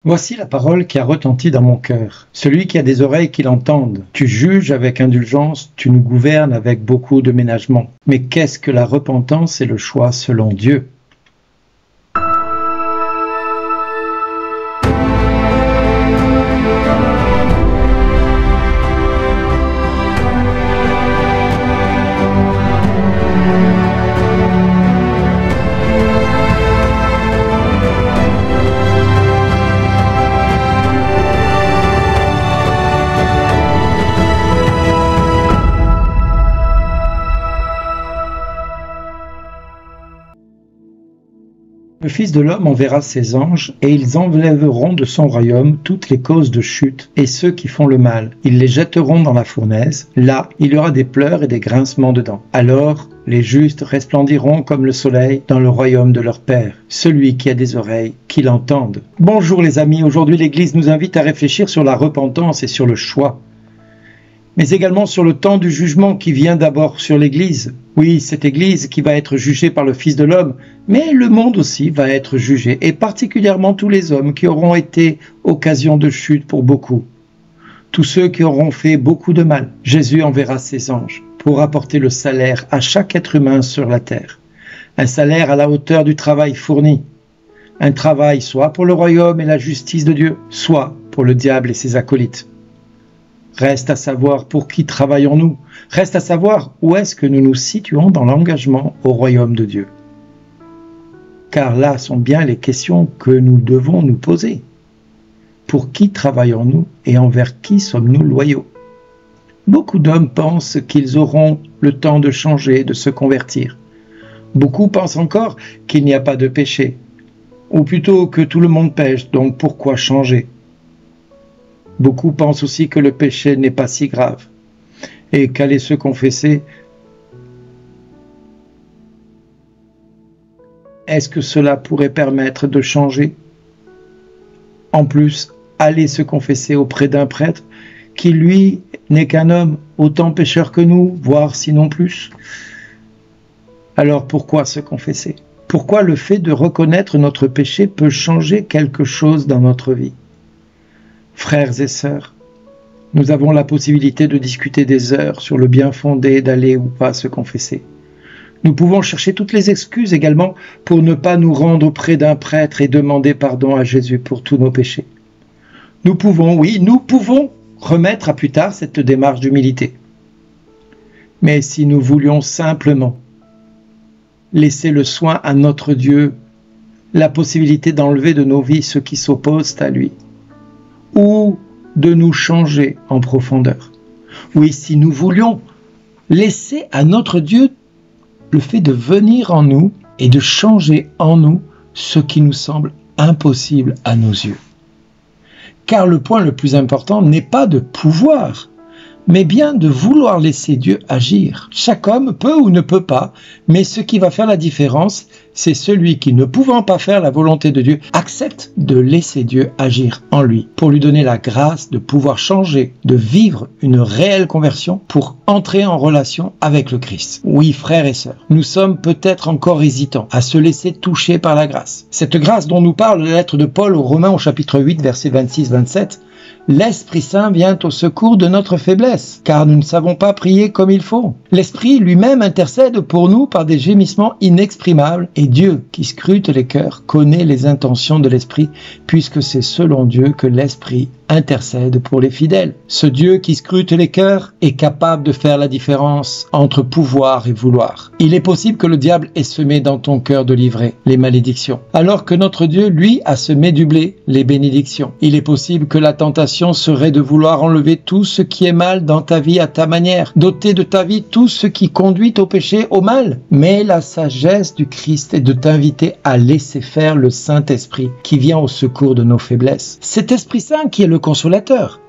Voici la parole qui a retenti dans mon cœur. Celui qui a des oreilles qui l'entendent. Tu juges avec indulgence, tu nous gouvernes avec beaucoup de ménagement. Mais qu'est-ce que la repentance et le choix selon Dieu ? Le Fils de l'homme enverra ses anges, et ils enlèveront de son royaume toutes les causes de chute et ceux qui font le mal. Ils les jetteront dans la fournaise. Là, il y aura des pleurs et des grincements de dents. Alors, les justes resplendiront comme le soleil dans le royaume de leur Père. Celui qui a des oreilles, qu'il entende. Bonjour les amis, aujourd'hui l'Église nous invite à réfléchir sur la repentance et sur le choix. Mais également sur le temps du jugement qui vient d'abord sur l'Église. Oui, cette Église qui va être jugée par le Fils de l'homme, mais le monde aussi va être jugé, et particulièrement tous les hommes qui auront été occasion de chute pour beaucoup. Tous ceux qui auront fait beaucoup de mal. Jésus enverra ses anges pour apporter le salaire à chaque être humain sur la terre. Un salaire à la hauteur du travail fourni. Un travail soit pour le royaume et la justice de Dieu, soit pour le diable et ses acolytes. Reste à savoir pour qui travaillons-nous. Reste à savoir où est-ce que nous nous situons dans l'engagement au royaume de Dieu. Car là sont bien les questions que nous devons nous poser. Pour qui travaillons-nous et envers qui sommes-nous loyaux? Beaucoup d'hommes pensent qu'ils auront le temps de changer, de se convertir. Beaucoup pensent encore qu'il n'y a pas de péché, ou plutôt que tout le monde pêche, donc pourquoi changer? Beaucoup pensent aussi que le péché n'est pas si grave et qu'aller se confesser, est-ce que cela pourrait permettre de changer? En plus, aller se confesser auprès d'un prêtre qui, lui, n'est qu'un homme autant pécheur que nous, voire sinon plus. Alors pourquoi se confesser? Pourquoi le fait de reconnaître notre péché peut changer quelque chose dans notre vie? Frères et sœurs, nous avons la possibilité de discuter des heures sur le bien fondé d'aller ou pas se confesser. Nous pouvons chercher toutes les excuses également pour ne pas nous rendre auprès d'un prêtre et demander pardon à Jésus pour tous nos péchés. Nous pouvons remettre à plus tard cette démarche d'humilité. Mais si nous voulions simplement laisser le soin à notre Dieu, la possibilité d'enlever de nos vies ceux qui s'opposent à lui, ou de nous changer en profondeur. Oui, si nous voulions laisser à notre Dieu le fait de venir en nous et de changer en nous ce qui nous semble impossible à nos yeux. Car le point le plus important n'est pas de pouvoir, mais bien de vouloir laisser Dieu agir. Chaque homme peut ou ne peut pas, mais ce qui va faire la différence, c'est celui qui, ne pouvant pas faire la volonté de Dieu, accepte de laisser Dieu agir en lui, pour lui donner la grâce de pouvoir changer, de vivre une réelle conversion, pour entrer en relation avec le Christ. Oui, frères et sœurs, nous sommes peut-être encore hésitants à se laisser toucher par la grâce. Cette grâce dont nous parle la lettre de Paul aux Romains au chapitre 8, versets 26-27, l'Esprit Saint vient au secours de notre faiblesse, car nous ne savons pas prier comme il faut. L'Esprit lui-même intercède pour nous par des gémissements inexprimables, et Dieu, qui scrute les cœurs, connaît les intentions de l'Esprit, puisque c'est selon Dieu que l'Esprit intercède pour les fidèles. Ce Dieu qui scrute les cœurs est capable de faire la différence entre pouvoir et vouloir. Il est possible que le diable ait semé dans ton cœur de livrer les malédictions, alors que notre Dieu, lui, a semé du blé, les bénédictions. Il est possible que la tentation serait de vouloir enlever tout ce qui est mal dans ta vie à ta manière, d'ôter de ta vie tout ce qui conduit au péché, au mal. Mais la sagesse du Christ est de t'inviter à laisser faire le Saint-Esprit qui vient au secours de nos faiblesses. Cet Esprit Saint qui est le consolateur.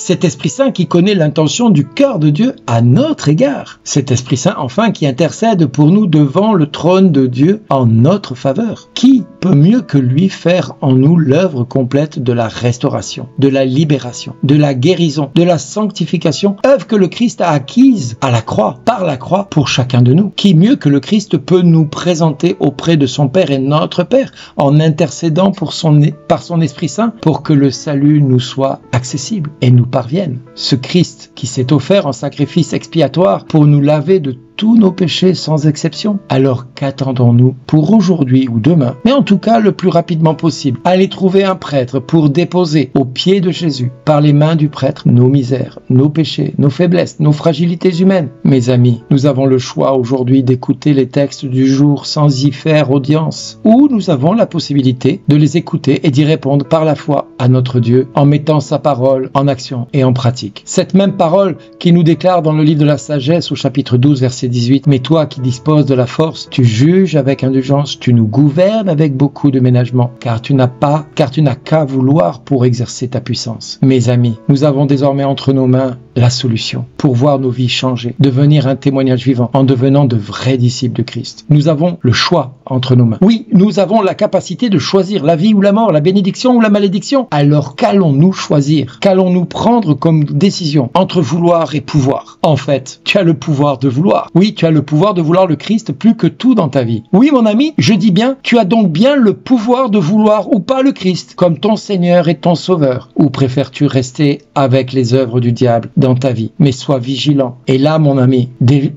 Cet Esprit Saint qui connaît l'intention du cœur de Dieu à notre égard. Cet Esprit Saint, enfin, qui intercède pour nous devant le trône de Dieu en notre faveur. Qui peut mieux que lui faire en nous l'œuvre complète de la restauration, de la libération, de la guérison, de la sanctification, œuvre que le Christ a acquise à la croix, par la croix, pour chacun de nous. Qui mieux que le Christ peut nous présenter auprès de son Père et notre Père, en intercédant par son Esprit Saint, pour que le salut nous soit accessible et nous parvienne. Ce Christ qui s'est offert en sacrifice expiatoire pour nous laver de tous nos péchés sans exception. Alors qu'attendons-nous pour aujourd'hui ou demain? Mais en tout cas, le plus rapidement possible. Allez trouver un prêtre pour déposer aux pieds de Jésus, par les mains du prêtre, nos misères, nos péchés, nos faiblesses, nos fragilités humaines. Mes amis, nous avons le choix aujourd'hui d'écouter les textes du jour sans y faire audience, ou nous avons la possibilité de les écouter et d'y répondre par la foi à notre Dieu, en mettant sa parole en action et en pratique. Cette même parole qui nous déclare dans le livre de la sagesse au chapitre 12, verset 18, « Mais toi qui disposes de la force, tu juges avec indulgence, tu nous gouvernes avec beaucoup de ménagement, car tu n'as qu'à vouloir pour exercer ta puissance. » Mes amis, nous avons désormais entre nos mains la solution pour voir nos vies changer, devenir un témoignage vivant en devenant de vrais disciples de Christ. Nous avons le choix entre nos mains. Oui, nous avons la capacité de choisir la vie ou la mort, la bénédiction ou la malédiction. Alors qu'allons-nous choisir? Qu'allons-nous prendre comme décision entre vouloir et pouvoir? En fait, tu as le pouvoir de vouloir. Oui, tu as le pouvoir de vouloir le Christ plus que tout dans ta vie. Oui, mon ami, je dis bien, tu as donc bien le pouvoir de vouloir ou pas le Christ comme ton Seigneur et ton Sauveur. Ou préfères-tu rester avec les œuvres du diable dans ta vie? Mais sois vigilant. Et là, mon ami,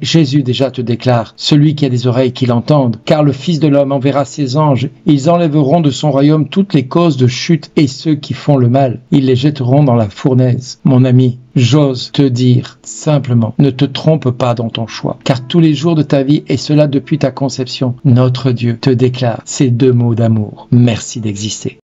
Jésus déjà te déclare, celui qui a des oreilles qu'il entende, car le Fils de l'homme enverra ses anges, ils enlèveront de son royaume toutes les causes de chute et ceux qui font le mal, ils les jetteront dans la fournaise. Mon ami, j'ose te dire simplement, ne te trompe pas dans ton choix, car tous les jours de ta vie, et cela depuis ta conception, notre Dieu te déclare ces deux mots d'amour. Merci d'exister.